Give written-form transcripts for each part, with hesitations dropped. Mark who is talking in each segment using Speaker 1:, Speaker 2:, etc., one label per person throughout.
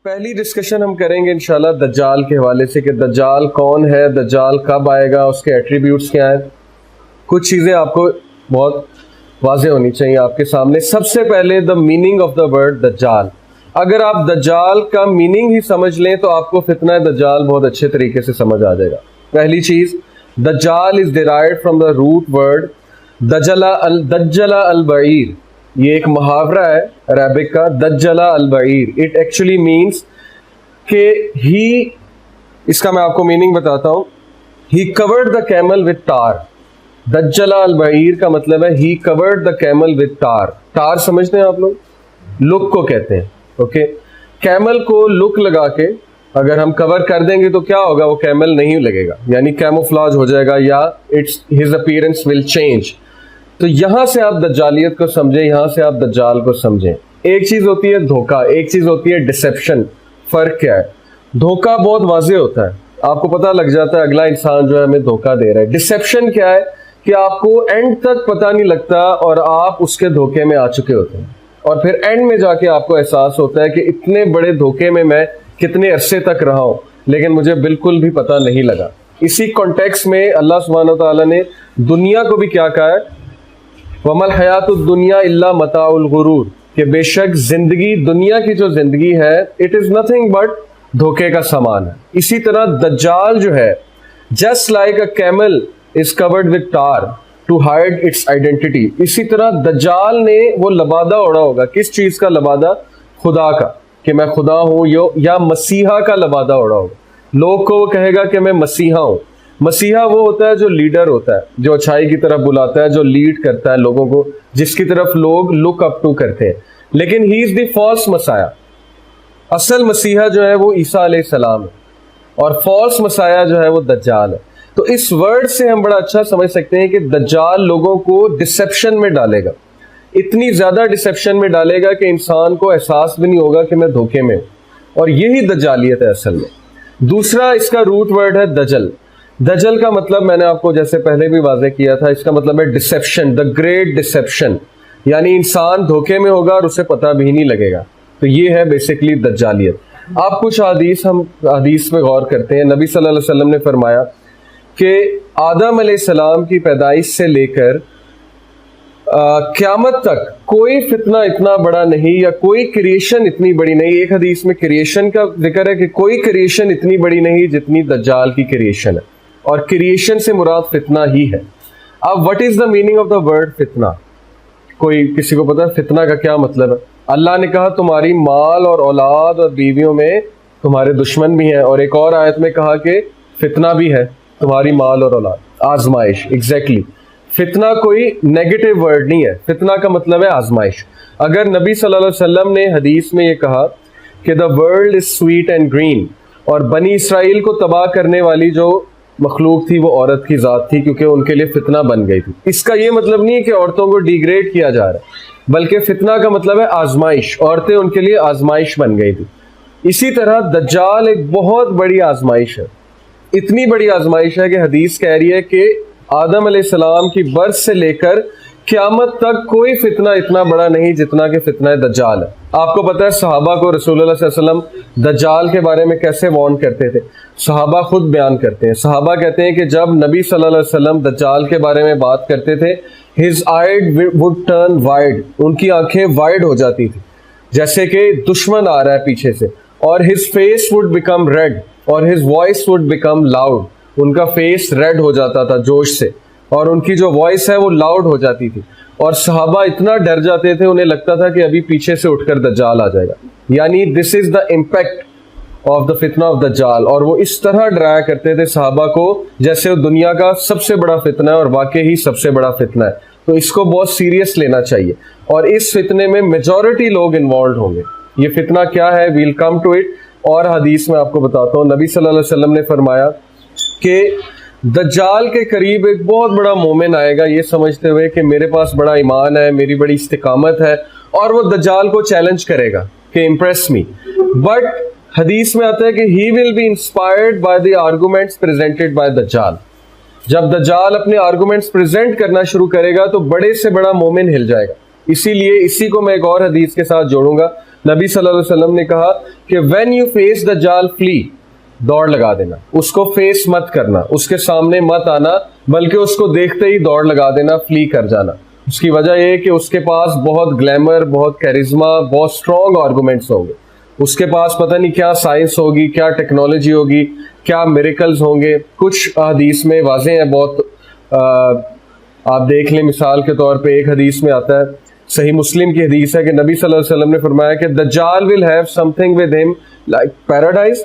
Speaker 1: पहली डिस्कशन हम करेंगे इंशाल्लाह दज्जाल के हवाले से कि दज्जाल कौन है, दज्जाल कब आएगा, उसके एट्रीब्यूट्स क्या हैं। कुछ चीज़ें आपको बहुत वाज़ेह होनी चाहिए आपके सामने। सबसे पहले the meaning of the word दज्जाल। अगर आप दज्जाल का मीनिंग ही समझ लें तो आपको फितना दज्जाल बहुत अच्छे तरीके से समझ आ जाएगा। पहली चीज़, दज्जाल is derived from the root word दज्जला अल बईर। ये एक मुहावरा है अरबिक का, दज्जला अल बईर। इट एक्चुअली मीन्स के ही, इसका मैं आपको मीनिंग बताता हूँ, he covered the camel with tar. दज्जला अल बईर का मतलब है he covered the camel with tar. Tar समझते हैं आप लोग, लुक को कहते हैं। ओके, कैमल को लुक लगा के अगर हम कवर कर देंगे तो क्या होगा, वो कैमल नहीं लगेगा, यानी कैमोफ्लाज हो जाएगा या it's his appearance will change. तो यहां से आप दज्जालियत को समझें, यहां से आप दज्जाल को समझें। एक चीज होती है धोखा, एक चीज होती है डिसेप्शन। फर्क क्या है? धोखा बहुत वाज़ेह होता है, आपको पता लग जाता है अगला इंसान जो है हमें धोखा दे रहा है। डिसेप्शन क्या है कि आपको एंड तक पता नहीं लगता और आप उसके धोखे में आ चुके होते हैं, और फिर एंड में जाके आपको एहसास होता है कि इतने बड़े धोखे में मैं कितने अरसे तक रहा हूं, लेकिन मुझे बिल्कुल भी पता नहीं लगा। इसी कॉन्टेक्स्ट में अल्लाह सुब्हानहू व तआला ने दुनिया को भी क्या कहा है, वमल हयातुद दुनिया इल्ला मताउल गुरूर, कि बेशक जिंदगी, दुनिया की जो जिंदगी है, इट इज नथिंग बट धोखे का सामान है। इसी तरह दज्जाल जो है, just like a camel is covered with tar to hide its identity, इसी तरह दज्जाल ने वो लबादा ओढ़ा होगा। किस चीज का लबादा? खुदा का, कि मैं खुदा हूं, या मसीहा का लबादा ओढ़ा होगा। लोग को वो कहेगा कि मैं मसीहा हूं। मसीहा वो होता है जो लीडर होता है, जो अच्छाई की तरफ बुलाता है, जो लीड करता है लोगों को, जिसकी तरफ लोग लुक अप टू करते हैं। लेकिन he is the false messiah. असल मसीहा जो है वो ईसा अलैहिस्सलाम है, और फॉल्स मसाया जो है वो दज्जाल है। तो इस वर्ड से हम बड़ा अच्छा समझ सकते हैं कि दज्जाल लोगों को डिसेप्शन में डालेगा, इतनी ज्यादा डिसेप्शन में डालेगा कि इंसान को एहसास भी नहीं होगा कि मैं धोखे में हूं, और यही दज्जालियत है असल में। दूसरा इसका रूट वर्ड है दजल। दजल का मतलब मैंने आपको जैसे पहले भी वाज़ेह किया था, इसका मतलब है डिसेप्शन, द ग्रेट डिसेप्शन, यानी इंसान धोखे में होगा और उसे पता भी नहीं लगेगा। तो ये है बेसिकली दज्जालियत। आप कुछ हदीस में गौर करते हैं, नबी सल्लल्लाहु अलैहि वसल्लम ने फरमाया कि आदम अलैहिस्सलाम की पैदाइश से लेकर क़यामत तक कोई फितना इतना बड़ा नहीं, या कोई क्रिएशन इतनी बड़ी नहीं। एक हदीस में क्रिएशन का जिक्र है कि कोई क्रिएशन इतनी बड़ी नहीं जितनी दज्जाल की क्रिएशन है, और क्रिएशन से मुराद फितना ही है। अब what is the meaning of the word फितना? कोई किसी को पता है फितना का क्या मतलब है? अल्लाह ने कहा तुम्हारी माल और औलाद और बीवियों में तुम्हारे दुश्मन भी हैं, और एक और आयत में कहा कि फितना भी है तुम्हारी माल और औलाद, आजमाइश। एग्जैक्टली, फितना कोई नेगेटिव वर्ड नहीं है, फितना का मतलब है आजमाइश। अगर नबी सल्लल्लाहु अलैहि वसल्लम ने हदीस में ये कहा कि the world is sweet and green, और बनी इसराइल को तबाह करने वाली जो मखलूक थी वो औरत की ज़ात थी, क्योंकि उनके लिए फितना बन गई थी, इसका ये मतलब नहीं है कि औरतों को डिग्रेड किया जा रहा है, बल्कि फितना का मतलब है आजमाइश। औरतें उनके लिए आजमाइश बन गई थी। इसी तरह दज्जाल एक बहुत बड़ी आजमाइश है, इतनी बड़ी आजमाइश है कि हदीस कह रही है कि आदम अलैहिस्सलाम की बर्थ से लेकर क़यामत तक कोई फितना इतना बड़ा नहीं जितना कि फितना दज्जाल है। आपको पता है सहाबा को रसूलुल्लाह सल्लल्लाहु अलैहि वसल्लम दज्जाल के बारे में कैसे वार्न करते थे? सहाबा खुद बयान करते हैं, सहाबा कहते हैं कि जब नबी सल्लल्लाहु अलैहि वसल्लम दज्जाल के बारे में बात करते थे, his eyes would turn wide, उनकी आंखें वाइड हो जाती थी जैसे कि दुश्मन आ रहा है पीछे से, और his face would become red और his voice would become loud, उनका फेस रेड हो जाता था जोश से, और उनकी जो वॉइस है वो लाउड हो जाती थी, और सहाबा इतना डर जाते थे, उन्हें लगता था कि अभी पीछे से उठकर दज्जाल आ जाएगा। यानी this is the impact of the फितना ऑफ दज्जाल। और वो इस तरह डराया करते थे सहाबा को जैसे वो दुनिया का सबसे बड़ा फितना है, और वाकई ही सबसे बड़ा फितना है। तो इसको बहुत सीरियस लेना चाहिए, और इस फितने में मेजॉरिटी लोग इन्वॉल्व होंगे। ये फितना क्या है, वील कम टू इट। और हदीस में आपको बताता हूँ, नबी सल्लल्लाहु अलैहि वसल्लम ने फरमाया कि दज्जाल के करीब एक बहुत बड़ा मोमिन आएगा, ये समझते हुए कि मेरे पास बड़ा ईमान है, मेरी बड़ी इस्तिकामत है, और वो दज्जाल को चैलेंज करेगा कि इम्प्रेस मी। बट हदीस में आता है कि he will be inspired by the arguments presented by Dajjal. जब दज्जाल अपने आर्गुमेंट्स प्रेजेंट करना शुरू करेगा तो बड़े से बड़ा मोमिन हिल जाएगा। इसीलिए इसी को मैं एक और हदीस के साथ जोड़ूंगा। नबी सल्लल्लाहु अलैहि वसल्लम ने कहा कि व्हेन यू फेस दज्जाल फ्ली, दौड़ लगा देना, उसको फेस मत करना, उसके सामने मत आना, बल्कि उसको देखते ही दौड़ लगा देना, फ्ली कर जाना। उसकी वजह यह है कि उसके पास बहुत ग्लैमर, बहुत कैरिज्मा, बहुत स्ट्रॉन्ग आर्गूमेंट्स होंगे। उसके पास पता नहीं क्या साइंस होगी, क्या टेक्नोलॉजी होगी, क्या मिरेकल्स होंगे। कुछ हदीस में वाज़े हैं बहुत, आप देख लें, मिसाल के तौर पे एक हदीस में आता है, सही मुस्लिम की हदीस है कि नबी सल्लल्लाहु अलैहि वसल्लम ने फरमाया कि Dajjal will have something with him like paradise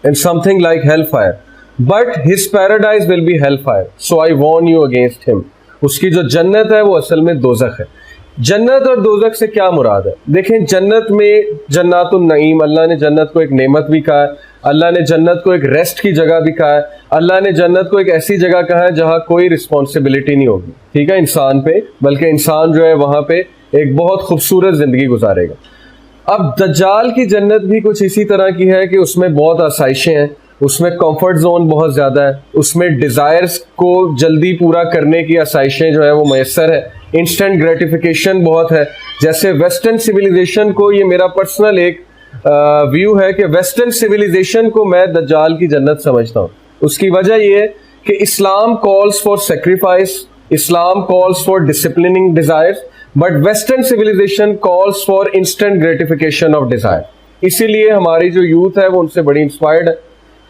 Speaker 1: and something like hell fire, but his paradise will be hell fire, so I warn you against him. उसकी जो जन्नत है वो असल में दोज़ख है। जन्नत और दोज़ख से क्या मुराद है? देखें, जन्नत में जन्नतुन नईम, अल्लाह ने जन्नत को एक नेमत भी कहा है, अल्लाह ने जन्नत को एक रेस्ट की जगह भी कहा है, अल्लाह ने जन्नत को एक ऐसी जगह कहा है जहां कोई रिस्पॉन्सिबिलिटी नहीं होगी, ठीक है, इंसान पे, बल्कि इंसान जो है वहां पे एक बहुत खूबसूरत जिंदगी गुजारेगा। अब दज्जाल की जन्नत भी कुछ इसी तरह की है कि उसमें बहुत आसाइशें हैं, उसमें कंफर्ट जोन बहुत ज़्यादा है, उसमें डिज़ायर्स को जल्दी पूरा करने की आसाइशें जो है वो मैसर है, इंस्टेंट ग्रेटिफिकेशन बहुत है। जैसे वेस्टर्न सिविलाइजेशन को, ये मेरा पर्सनल एक व्यू है कि वेस्टर्न सिविलाइजेशन को मैं दज्जाल की जन्नत समझता हूँ। उसकी वजह यह है कि Islam calls for sacrifice, Islam calls for disciplining desires, but western civilization calls for instant gratification of desire. इसीलिए हमारी जो यूथ है वो उनसे बड़ी इंस्पायर्ड है,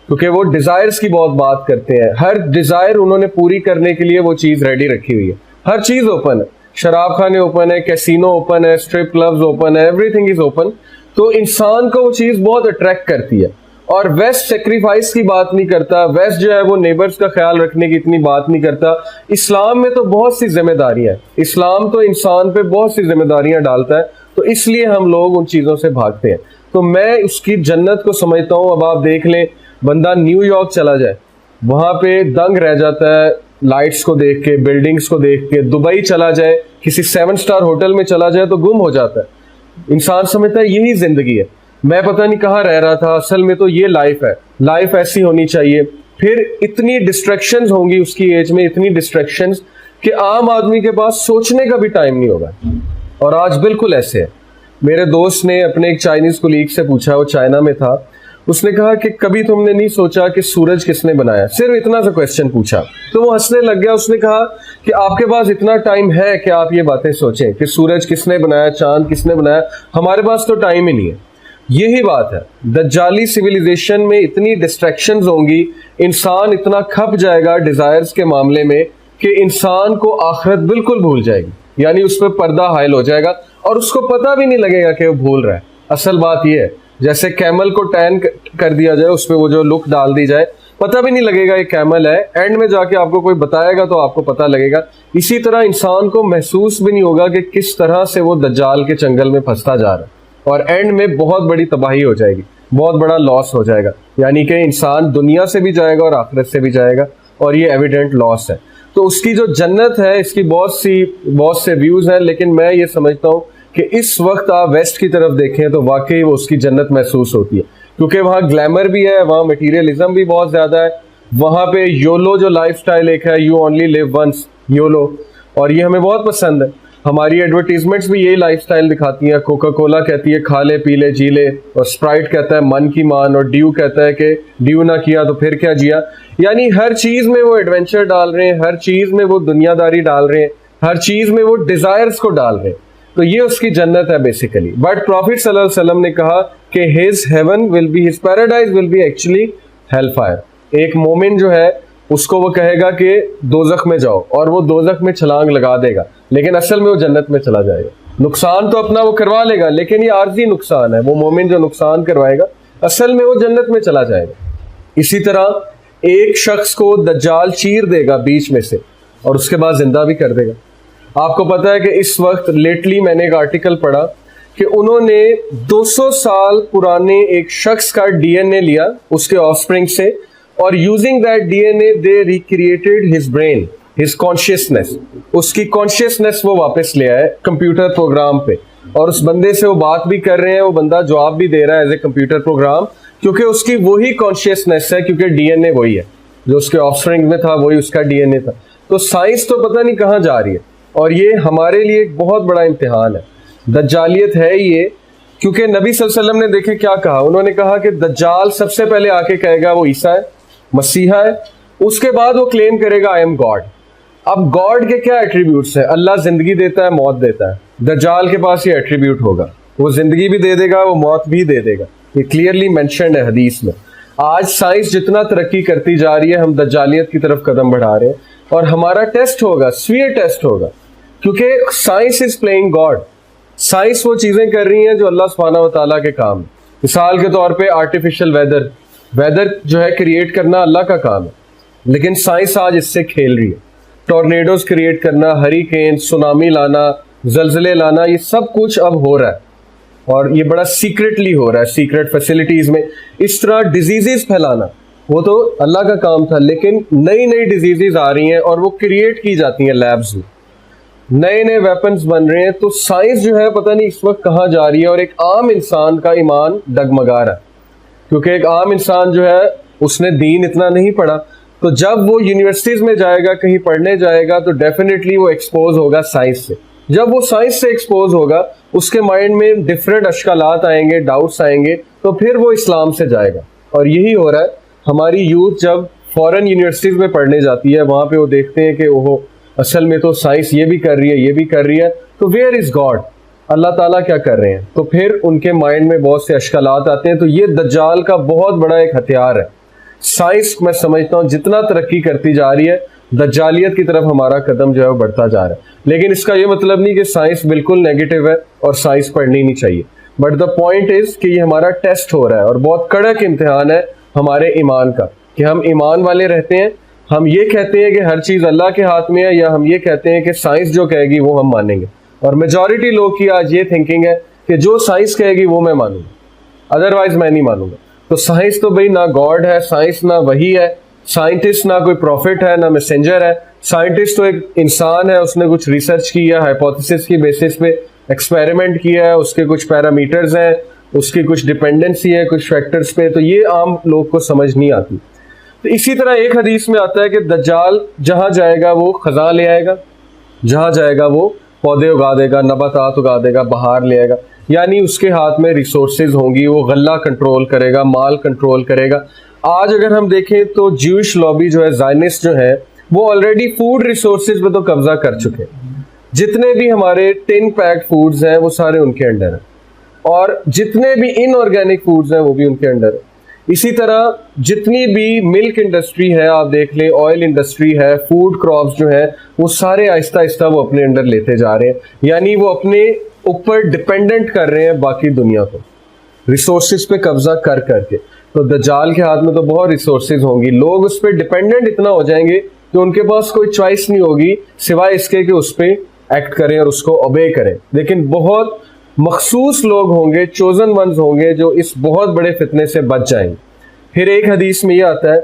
Speaker 1: क्योंकि वो डिज़ायर्स की बहुत बात करते हैं। हर डिज़ायर उन्होंने पूरी करने के लिए वो चीज़ रेडी रखी हुई है। हर चीज़ ओपन है, शराब खाने ओपन है, कैसीनो ओपन है, स्ट्रिप क्लब्स ओपन है, एवरीथिंग इज ओपन। तो इंसान को वो चीज़ बहुत अट्रैक्ट करती है। और वेस्ट सेक्रीफाइस की बात नहीं करता, वेस्ट जो है वो नेबर्स का ख्याल रखने की इतनी बात नहीं करता। इस्लाम में तो बहुत सी जिम्मेदारियां हैं, इस्लाम तो इंसान पे बहुत सी जिम्मेदारियां डालता है, तो इसलिए हम लोग उन चीज़ों से भागते हैं। तो मैं उसकी जन्नत को समझता हूँ। अब आप देख लें, बंदा न्यूयॉर्क चला जाए, वहां पे दंग रह जाता है लाइट्स को देख के, बिल्डिंग्स को देख के। दुबई चला जाए, किसी 7 स्टार होटल में चला जाए तो गुम हो जाता है। इंसान समझता है यही जिंदगी है, मैं पता नहीं कहाँ रह रहा था, असल में तो ये लाइफ है, लाइफ ऐसी होनी चाहिए। फिर इतनी डिस्ट्रैक्शंस होंगी उसकी एज में, इतनी डिस्ट्रैक्शंस कि आम आदमी के पास सोचने का भी टाइम नहीं होगा। और आज बिल्कुल ऐसे है। मेरे दोस्त ने अपने एक चाइनीज कोलीग से पूछा, वो चाइना में था, उसने कहा कि कभी तुमने नहीं सोचा कि सूरज किसने बनाया? सिर्फ इतना सा क्वेश्चन पूछा तो वो हंसने लग गया। उसने कहा कि आपके पास इतना टाइम है कि आप ये बातें सोचें कि सूरज किसने बनाया, चांद किसने बनाया? हमारे पास तो टाइम ही नहीं है। यही बात है, दज्जाली सिविलाइजेशन में इतनी डिस्ट्रैक्शंस होंगी, इंसान इतना खप जाएगा डिजायर्स के मामले में कि इंसान को आखिरत बिल्कुल भूल जाएगी, यानी उस पर पर्दा हायल हो जाएगा और उसको पता भी नहीं लगेगा कि वो भूल रहा है। असल बात यह है, जैसे कैमल को टैन कर दिया जाए, उस पर वो जो लुक डाल दी जाए, पता भी नहीं लगेगा ये कैमल है, एंड में जाके आपको कोई बताएगा तो आपको पता लगेगा। इसी तरह इंसान को महसूस भी नहीं होगा कि किस तरह से वो दज्जाल के चंगल में फंसता जा रहा है, और एंड में बहुत बड़ी तबाही हो जाएगी, बहुत बड़ा लॉस हो जाएगा, यानी कि इंसान दुनिया से भी जाएगा और आखिरत से भी जाएगा, और ये एविडेंट लॉस है। तो उसकी जो जन्नत है, इसकी बहुत से व्यूज हैं, लेकिन मैं ये समझता हूँ कि इस वक्त आप वेस्ट की तरफ देखें तो वाकई वो उसकी जन्नत महसूस होती है, क्योंकि वहाँ ग्लैमर भी है, वहाँ मटीरियलिज्म भी बहुत ज़्यादा है, वहाँ पे योलो जो लाइफस्टाइल एक है, you only live once, YOLO, और ये हमें बहुत पसंद है। हमारी एडवर्टीजमेंट्स भी यही लाइफस्टाइल दिखाती हैं। कोका कोला कहती है खा ले पी ले जी ले, और स्प्राइट कहता है मन की मान, और ड्यू कहता है कि ड्यू ना किया तो फिर क्या जिया। यानी हर चीज़ में वो एडवेंचर डाल रहे हैं, हर चीज़ में वो दुनियादारी डाल रहे हैं, हर चीज़ में वो डिज़ायर्स को डाल रहे हैं। तो ये उसकी जन्नत है बेसिकली। बट प्रॉफिट सल्लल्लाहु अलैहि वसल्लम ने कहा कि his haven will be, his paradise will B actually hello fire. एक मोमिन जो है उसको वो कहेगा कि दोजख में जाओ, और वो दोजख में छलांग लगा देगा, लेकिन असल में वो जन्नत में चला जाएगा। नुकसान तो अपना वो करवा लेगा, लेकिन ये आर्जी नुकसान है। वो मोमिन जो नुकसान करवाएगा, असल में वो जन्नत में चला जाएगा। इसी तरह एक शख्स को दज्जाल चीर देगा बीच में से, और उसके बाद जिंदा भी कर देगा। आपको पता है कि इस वक्त लेटली मैंने एक आर्टिकल पढ़ा कि उन्होंने 200 साल पुराने एक शख्स का डीएनए लिया उसके ऑफस्प्रिंग से, और using that DNA they recreated his brain, his consciousness, उसकी कॉन्शियसनेस वो वापस ले आए कंप्यूटर प्रोग्राम पे, और उस बंदे से वो बात भी कर रहे हैं, वो बंदा जवाब भी दे रहा है एज ए कंप्यूटर प्रोग्राम, क्योंकि उसकी वही कॉन्शियसनेस है, क्योंकि डीएनए वही है जो उसके ऑफस्प्रिंग में था, वही उसका डीएनए था। तो साइंस तो पता नहीं कहाँ जा रही है, और ये हमारे लिए एक बहुत बड़ा इम्तिहान है। दज्जालियत है ये क्योंकि नबी सल्लल्लाहु अलैहि वसल्लम ने देखे क्या कहा, उन्होंने कहा कि दज्जाल सबसे पहले आके कहेगा वो ईसा है, मसीहा है, उसके बाद वो क्लेम करेगा आई एम गॉड। अब गॉड के क्या एट्रीब्यूट्स हैं? अल्लाह जिंदगी देता है, मौत देता है, दज्जाल के पास ये एट्रीब्यूट होगा, वो जिंदगी भी दे देगा, वो मौत भी दे देगा। ये क्लियरली मेंशन्ड है हदीस में। आज साइंस जितना तरक्की करती जा रही है, हम दज्जालियत की तरफ कदम बढ़ा रहे हैं, और हमारा टेस्ट होगा, स्वीयर टेस्ट होगा, क्योंकि science is playing God. Science वो चीजें कर रही हैं जो अल्लाह सुब्हानहू व तआला के काम है। मिसाल के तौर पे आर्टिफिशियल वेदर जो है क्रिएट करना अल्लाह का काम है, लेकिन साइंस आज इससे खेल रही है। टॉर्नेडोज क्रिएट करना, हरिकेन, सुनामी लाना, जलजले लाना, ये सब कुछ अब हो रहा है, और ये बड़ा सीक्रेटली हो रहा है, सीक्रेट फैसिलिटीज में। इस तरह डिजीजेस फैलाना वो तो अल्लाह का काम था, लेकिन नई नई डिजीजेस आ रही हैं और वो क्रिएट की जाती हैं लैब्स में, नए नए वेपन्स बन रहे हैं। तो साइंस जो है पता नहीं इस वक्त कहाँ जा रही है, और एक आम इंसान का ईमान डगमगा रहा है, क्योंकि एक आम इंसान जो है उसने दीन इतना नहीं पढ़ा, तो जब वो यूनिवर्सिटीज में जाएगा, कहीं पढ़ने जाएगा, तो डेफिनेटली वो एक्सपोज होगा साइंस से। जब वो साइंस से एक्सपोज होगा, उसके माइंड में डिफरेंट अश्कालात आएंगे, डाउट्स आएंगे, तो फिर वो इस्लाम से जाएगा। और यही हो रहा है। हमारी यूथ जब फॉरेन यूनिवर्सिटीज में पढ़ने जाती है, वहां पे वो देखते हैं कि ओहो असल में तो साइंस ये भी कर रही है, ये भी कर रही है, तो वेयर इज गॉड, अल्लाह ताला क्या कर रहे हैं? तो फिर उनके माइंड में बहुत से अश्कालात आते हैं। तो ये दज्जाल का बहुत बड़ा एक हथियार है। साइंस मैं समझता हूँ जितना तरक्की करती जा रही है, दज्जालियत की तरफ हमारा कदम जो है वो बढ़ता जा रहा है। लेकिन इसका ये मतलब नहीं कि साइंस बिल्कुल नेगेटिव है और साइंस पढ़नी नहीं चाहिए, बट द पॉइंट इज कि ये हमारा टेस्ट हो रहा है, और बहुत कड़क इम्तिहान है हमारे ईमान का, कि हम ईमान वाले रहते हैं, हम ये कहते हैं कि हर चीज अल्लाह के हाथ में है, या हम ये कहते हैं कि साइंस जो कहेगी वो हम मानेंगे। और मेजॉरिटी लोग की आज ये थिंकिंग है कि जो साइंस कहेगी वो मैं मानूंगा, अदरवाइज मैं नहीं मानूंगा। तो साइंस तो भाई ना गॉड है, साइंस ना वही है, साइंटिस्ट ना कोई प्रॉफिट है, ना मैसेंजर है। साइंटिस्ट तो एक इंसान है, उसने कुछ रिसर्च किया, हाइपोथेसिस की बेसिस पे एक्सपेरिमेंट किया है, उसके कुछ पैरामीटर्स हैं, उसकी कुछ डिपेंडेंसी है कुछ फैक्टर्स पे, तो ये आम लोग को समझ नहीं आती। तो इसी तरह एक हदीस में आता है कि दज्जाल जहां जाएगा वो खजा ले आएगा, जहां जाएगा वो पौधे उगा देगा, नबातात उगा देगा, बहार ले आएगा, यानी उसके हाथ में रिसोर्सेज होंगी, वो गल्ला कंट्रोल करेगा, माल कंट्रोल करेगा। आज अगर हम देखें तो ज्यूइश लॉबी जो है, ज़ायनिस्ट जो है, वो ऑलरेडी फूड रिसोर्सेज पे तो कब्जा कर चुके हैं। जितने भी हमारे टिन पैक्ड फूड्स हैं वो सारे उनके अंडर हैं, और जितने भी इनऑर्गेनिक फूड्स हैं वो भी उनके अंडर है। इसी तरह जितनी भी मिल्क इंडस्ट्री है, आप देख लें, ऑयल इंडस्ट्री है, फूड क्रॉप्स जो है, वो सारे आहिस्ता आहिस्ता वो अपने अंडर लेते जा रहे हैं, यानी वो अपने ऊपर डिपेंडेंट कर रहे हैं बाकी दुनिया को, रिसोर्सेज पे कब्जा कर करके। तो दज्जाल के हाथ में तो बहुत रिसोर्सेज होंगी, लोग उस पर डिपेंडेंट इतना हो जाएंगे कि उनके पास कोई चॉइस नहीं होगी सिवाय इसके कि उस पर एक्ट करें और उसको ओबे करें। लेकिन बहुत मखसूस लोग होंगे, चोजन वंस होंगे, जो इस बहुत बड़े फितने से बच जाएंगे। फिर एक हदीस में ये आता है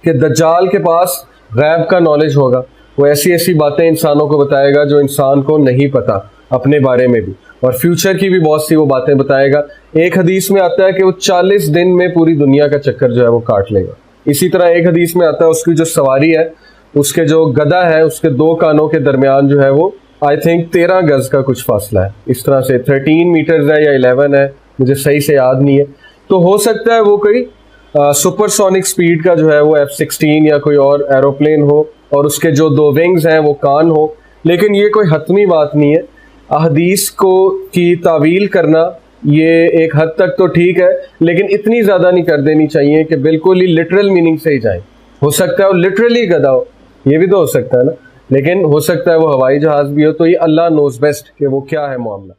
Speaker 1: कि दज्जाल के पास गैब का नॉलेज होगा, वो ऐसी ऐसी बातें इंसानों को बताएगा जो इंसान को नहीं पता अपने बारे में भी, और फ्यूचर की भी बहुत सी वो बातें बताएगा। एक हदीस में आता है कि वो 40 दिन में पूरी दुनिया का चक्कर जो है वो काट लेगा। इसी तरह एक हदीस में आता है उसकी जो सवारी है, उसके जो गधा है, उसके 2 कानों के दरमियान जो है वो आई थिंक 13 गज का कुछ फासला है, इस तरह से 13 मीटर्स है या 11 है, मुझे सही से याद नहीं है। तो हो सकता है वो कोई सुपरसोनिक स्पीड का जो है वो F-16 या कोई और एरोप्लेन हो, और उसके जो 2 विंग्स हैं वो कान हो। लेकिन ये कोई हतमी बात नहीं है। अहदीस को की तावील करना ये एक हद तक तो ठीक है, लेकिन इतनी ज़्यादा नहीं कर देनी चाहिए कि बिल्कुल ही लिटरल मीनिंग से ही जाए। हो सकता है वो लिटरली गधा हो, ये भी तो हो सकता है ना, लेकिन हो सकता है वो हवाई जहाज़ भी हो। तो ये अल्लाह नोज बेस्ट कि वो क्या है मामला।